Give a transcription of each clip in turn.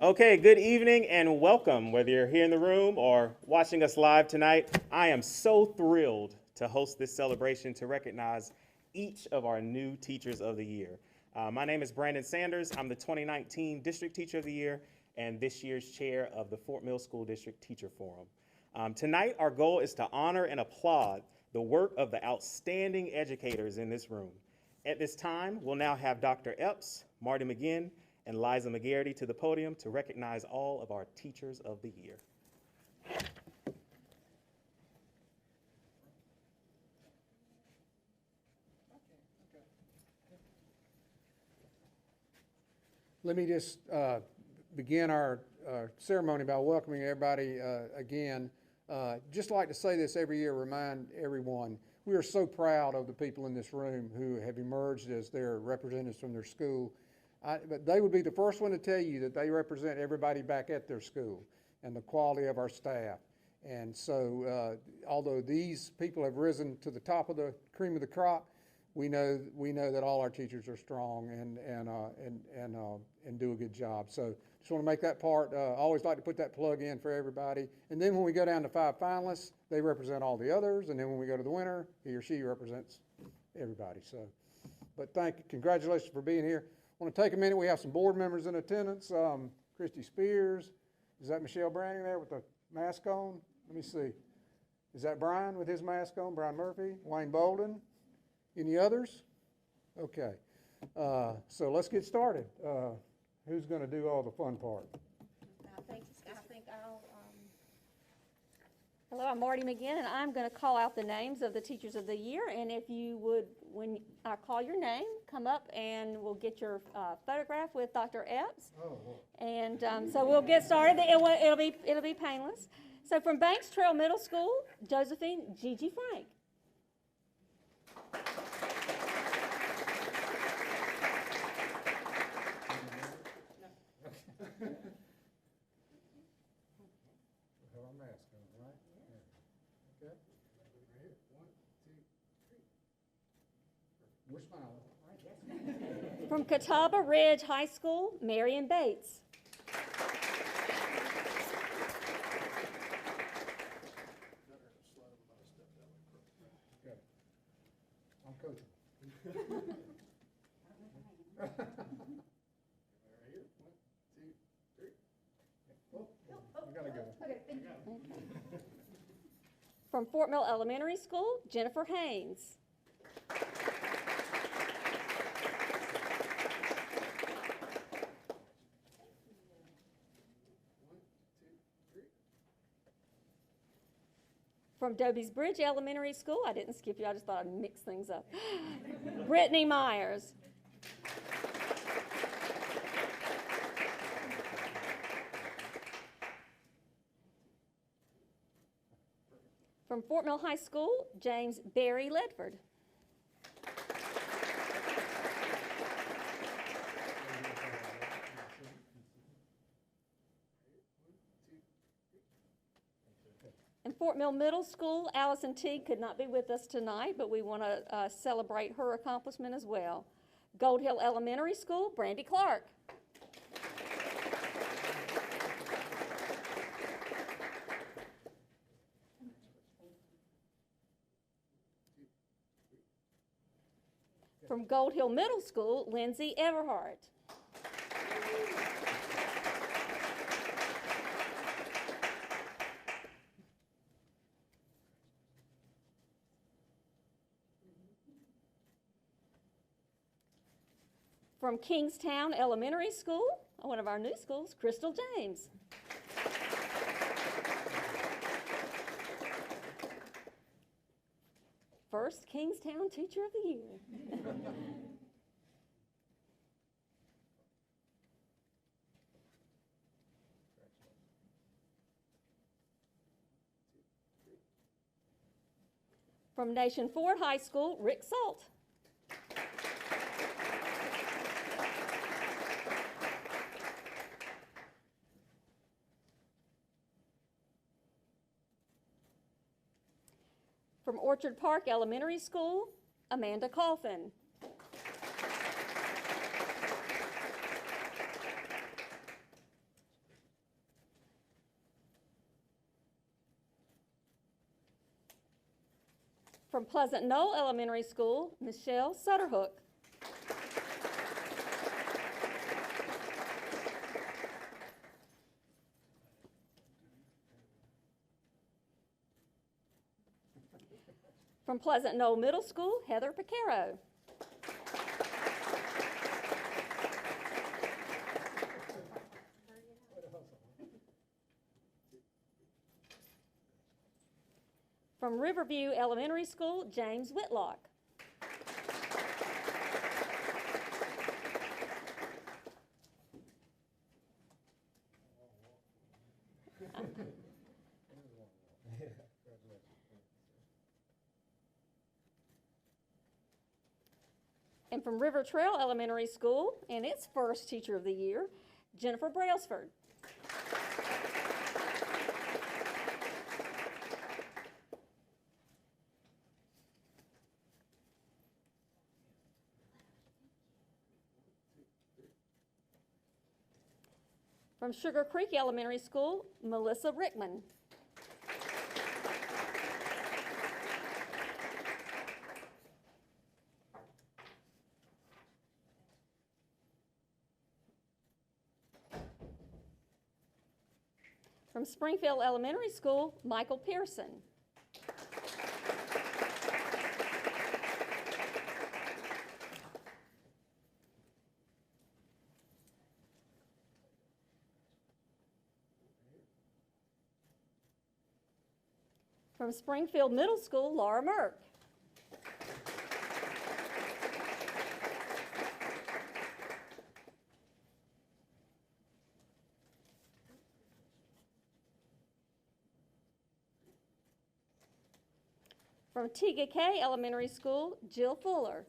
Okay, good evening and welcome. Whether you're here in the room or watching us live tonight, I am so thrilled to host this celebration to recognize each of our new Teachers of the Year. My name is Brandon Sanders. I'm the 2019 District Teacher of the Year and this year's chair of the Fort Mill School District Teacher Forum. Tonight, our goal is to honor and applaud the work of the outstanding educators in this room. At this time, we'll now have Dr. Epps, Marty McGinn, and Liza McGarity to the podium to recognize all of our Teachers of the Year. Let me just begin our ceremony by welcoming everybody again. Just like to say this every year, remind everyone, we are so proud of the people in this room who have emerged as their representatives from their school. But they would be the first one to tell you that they represent everybody back at their school and the quality of our staff. And so although these people have risen to the top of the cream of the crop, we know that all our teachers are strong and do a good job. So just want to make that part. I always like to put that plug in for everybody. And then when we go down to 5 finalists, they represent all the others. And then when we go to the winner, he or she represents everybody. So, but congratulations for being here. I want to take a minute. We have some board members in attendance. Christy Spears. Is that Michelle Browning there with the mask on? Let me see. Is that Brian with his mask on? Brian Murphy? Wayne Bolden? Any others? Okay. So let's get started. Who's going to do all the fun part? Hello, I'm Marty McGinn, and I'm going to call out the names of the Teachers of the Year. And if you would, when I call your name, come up and we'll get your photograph with Dr. Epps. Oh, wow. And so we'll get started. It'll be painless. So from Banks Trail Middle School, Josephine Gigi Frank. We're smiling. From Catawba Ridge High School, Marion Bates. Okay. I'm coaching. We gotta go. From Fort Mill Elementary School, Jennifer Haynes. From Doby's Bridge Elementary School, I didn't skip you, I just thought I'd mix things up. Brittany Myers. From Fort Mill High School, James Barry Ledford. In Fort Mill Middle School, Allison Teague could not be with us tonight, but we want to celebrate her accomplishment as well. Gold Hill Elementary School, Brandy Clark. From Gold Hill Middle School, Lindsay Everhart. From Kingstown Elementary School, one of our new schools, Crystal James. First Kingstown Teacher of the Year. From Nation Ford High School, Rick Salt. From Orchard Park Elementary School, Amanda Coffin. From Pleasant Knoll Elementary School, Michelle Sutterhook. From Pleasant Knoll Middle School, Heather Picaro. From Riverview Elementary School, James Whitlock. And from River Trail Elementary School, and its first Teacher of the Year, Jennifer Brailsford. From Sugar Creek Elementary School, Melissa Rickman. From Springfield Elementary School, Michael Pearson. From Springfield Middle School, Laura Merck. From TGK Elementary School, Jill Fuller.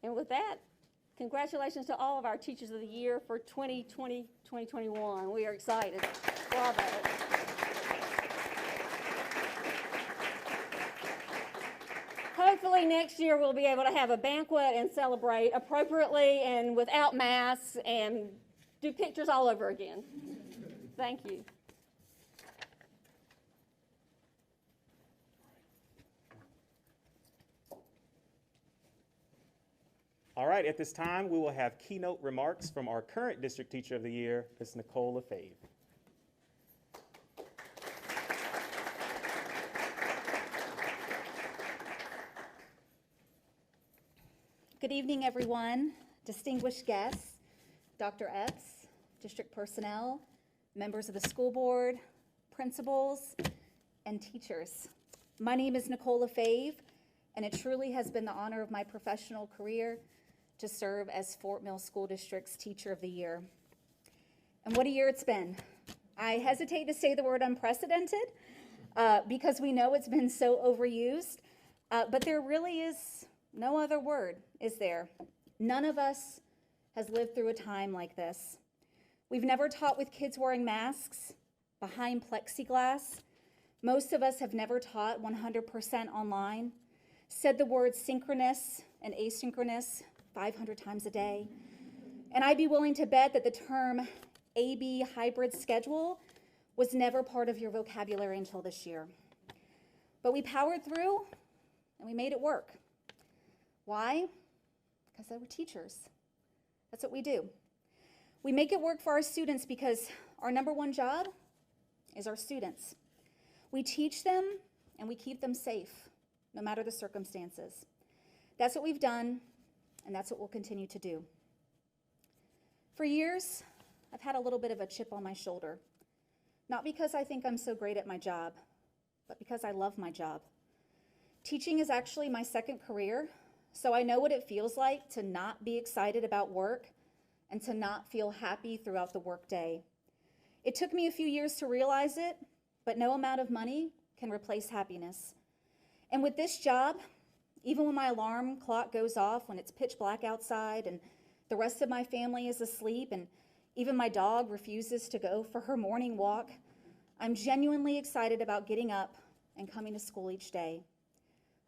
And with that, congratulations to all of our Teachers of the Year for 2020-2021. We are excited. Bravo. Hopefully next year we'll be able to have a banquet and celebrate appropriately and without masks and do pictures all over again. Thank you. All right, at this time, we will have keynote remarks from our current District Teacher of the Year, Ms. Nicole Lefebvre. Good evening, everyone, distinguished guests, Dr. Epps, district personnel, members of the school board, principals, and teachers. My name is Nicole Lefebvre, and it truly has been the honor of my professional career to serve as Fort Mill School District's Teacher of the Year. And what a year it's been. I hesitate to say the word unprecedented because we know it's been so overused, but there really is no other word, is there? None of us has lived through a time like this. We've never taught with kids wearing masks behind plexiglass. Most of us have never taught 100% online, said the words synchronous and asynchronous 500 times a day. And I'd be willing to bet that the term AB hybrid schedule was never part of your vocabulary until this year. But we powered through and we made it work. Why? Because they were teachers. That's what we do. We make it work for our students because our number one job is our students. We teach them and we keep them safe, no matter the circumstances. That's what we've done, and that's what we'll continue to do. For years, I've had a little bit of a chip on my shoulder, not because I think I'm so great at my job, but because I love my job. Teaching is actually my second career, so I know what it feels like to not be excited about work and to not feel happy throughout the workday. It took me a few years to realize it, but no amount of money can replace happiness. And with this job, even when my alarm clock goes off when it's pitch black outside and the rest of my family is asleep and even my dog refuses to go for her morning walk, I'm genuinely excited about getting up and coming to school each day.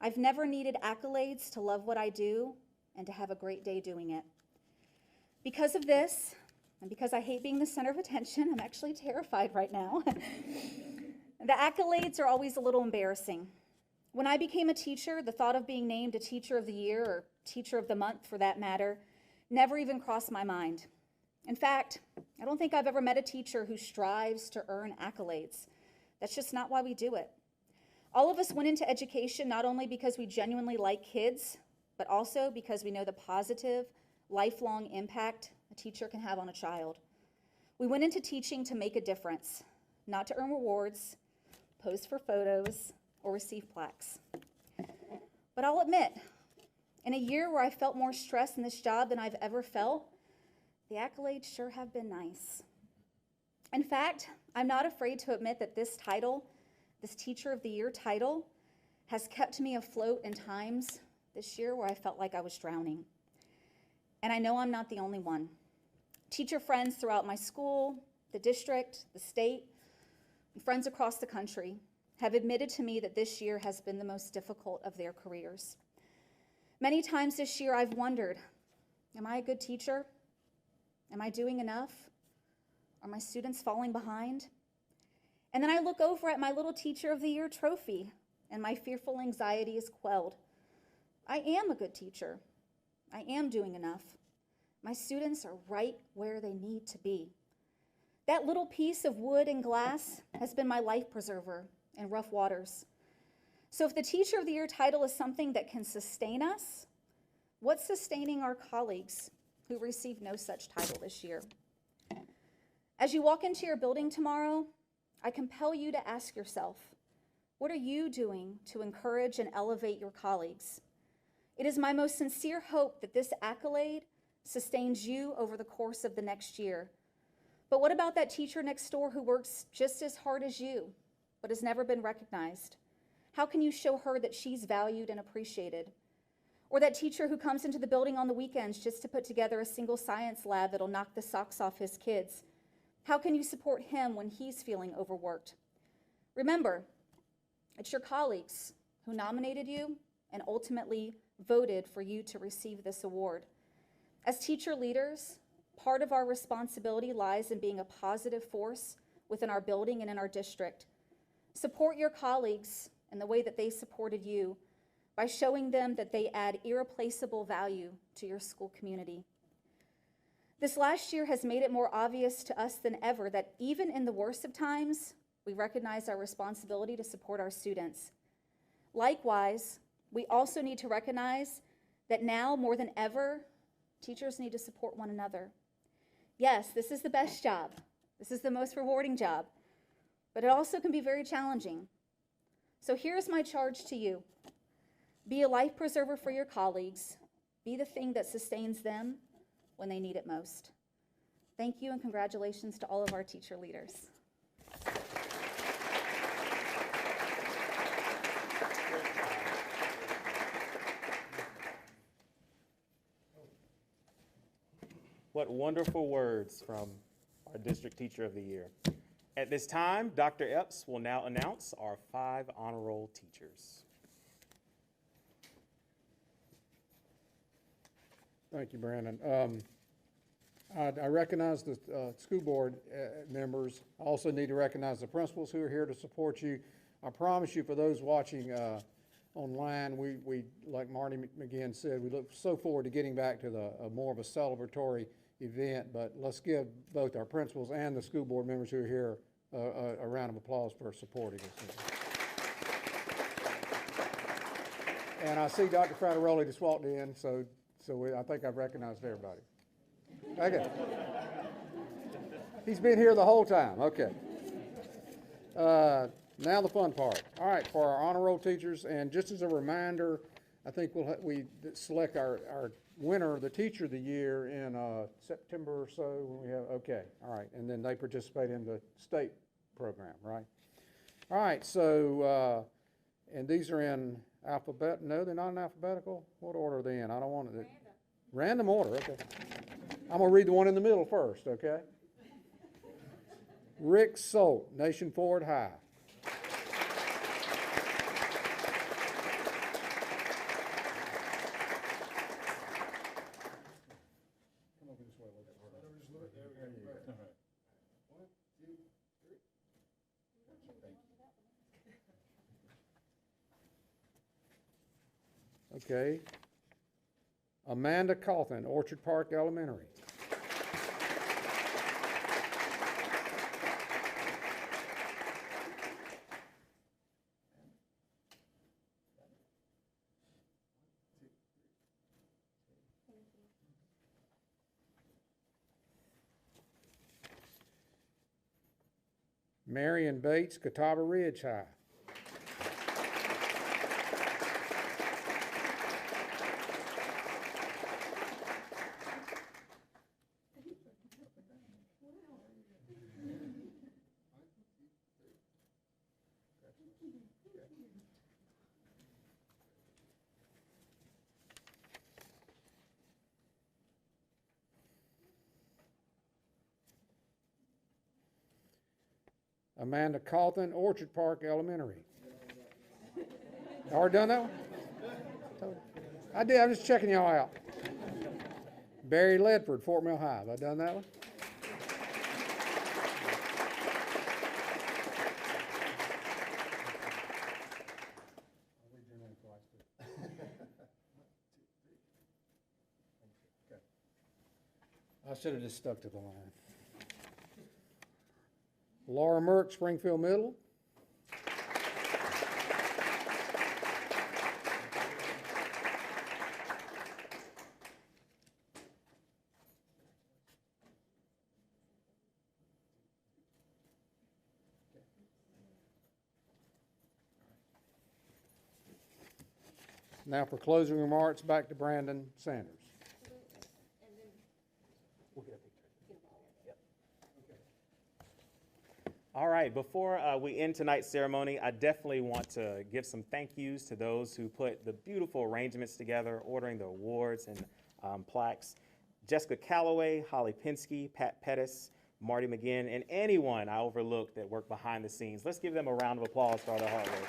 I've never needed accolades to love what I do and to have a great day doing it. Because of this, and because I hate being the center of attention, I'm actually terrified right now. The accolades are always a little embarrassing. When I became a teacher, the thought of being named a Teacher of the Year, or Teacher of the Month for that matter, never even crossed my mind. In fact, I don't think I've ever met a teacher who strives to earn accolades. That's just not why we do it. All of us went into education not only because we genuinely like kids, but also because we know the positive, lifelong impact a teacher can have on a child. We went into teaching to make a difference, not to earn rewards, pose for photos, or receive plaques. But I'll admit, in a year where I felt more stress in this job than I've ever felt, the accolades sure have been nice. In fact, I'm not afraid to admit that this title, this Teacher of the Year title, has kept me afloat in times this year where I felt like I was drowning. And I know I'm not the only one. Teacher friends throughout my school, the district, the state, and friends across the country have admitted to me that this year has been the most difficult of their careers. Many times this year I've wondered, am I a good teacher? Am I doing enough? Are my students falling behind? And then I look over at my little Teacher of the Year trophy, and my fearful anxiety is quelled. I am a good teacher. I am doing enough. My students are right where they need to be. That little piece of wood and glass has been my life preserver in rough waters. So if the Teacher of the Year title is something that can sustain us, what's sustaining our colleagues who receive no such title this year? As you walk into your building tomorrow, I compel you to ask yourself, what are you doing to encourage and elevate your colleagues? It is my most sincere hope that this accolade sustains you over the course of the next year. But what about that teacher next door who works just as hard as you, but has never been recognized? How can you show her that she's valued and appreciated? Or that teacher who comes into the building on the weekends just to put together a single science lab that'll knock the socks off his kids? How can you support him when he's feeling overworked? Remember, it's your colleagues who nominated you and ultimately voted for you to receive this award. As teacher leaders, part of our responsibility lies in being a positive force within our building and in our district. Support your colleagues in the way that they supported you by showing them that they add irreplaceable value to your school community. This last year has made it more obvious to us than ever that even in the worst of times, we recognize our responsibility to support our students. Likewise, we also need to recognize that now more than ever, teachers need to support one another. Yes, this is the best job. This is the most rewarding job, but it also can be very challenging. So here's my charge to you. Be a life preserver for your colleagues. Be the thing that sustains them when they need it most. Thank you and congratulations to all of our teacher leaders. What wonderful words from our District Teacher of the Year. At this time, Dr. Epps will now announce our 5 honor roll teachers. Thank you, Brandon. I recognize the school board members. I also need to recognize the principals who are here to support you. I promise you, for those watching online, we like Marty McGinn said, we look so forward to getting back to the more of a celebratory event, but let's give both our principals and the school board members who are here a round of applause for supporting us. And I see Dr. Frateroli just walked in, so I think I've recognized everybody. Okay. He's been here the whole time. Okay. Now the fun part. All right, for our honor roll teachers, and just as a reminder, I think we select our winner, the Teacher of the Year, in September or so. When we have all right, and then they participate in the state program, right? All right, so and these are in alphabet. No, they're not in alphabetical. What order are they in? I don't want it. Random order. Okay. I'm gonna read the one in the middle first. Okay. Rick Solt, Nation Forward High. Okay. Amanda Cawthon, Orchard Park Elementary. Marion Bates, Catawba Ridge High. Amanda Cawthon, Orchard Park Elementary. Already done that one? I did, I'm just checking y'all out. Barry Ledford, Fort Mill High. Have I done that one? I should have just stuck to the line. Laura Merck, Springfield Middle. Now for closing remarks, back to Brandon Sanders. All right, before we end tonight's ceremony, I definitely want to give some thank yous to those who put the beautiful arrangements together, ordering the awards and plaques. Jessica Calloway, Holly Pinsky, Pat Pettis, Marty McGinn, and anyone I overlooked that worked behind the scenes. Let's give them a round of applause for all their hard work.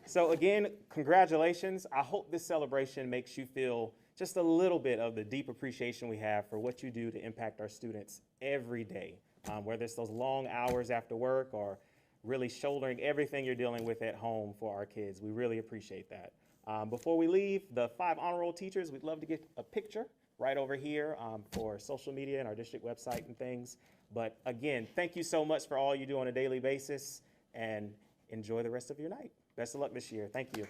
So again, congratulations. I hope this celebration makes you feel just a little bit of the deep appreciation we have for what you do to impact our students every day, whether it's those long hours after work or really shouldering everything you're dealing with at home for our kids. We really appreciate that. Before we leave, the 5 honor roll teachers, we'd love to get a picture right over here for social media and our district website and things. But again, thank you so much for all you do on a daily basis, and enjoy the rest of your night. Best of luck this year. Thank you.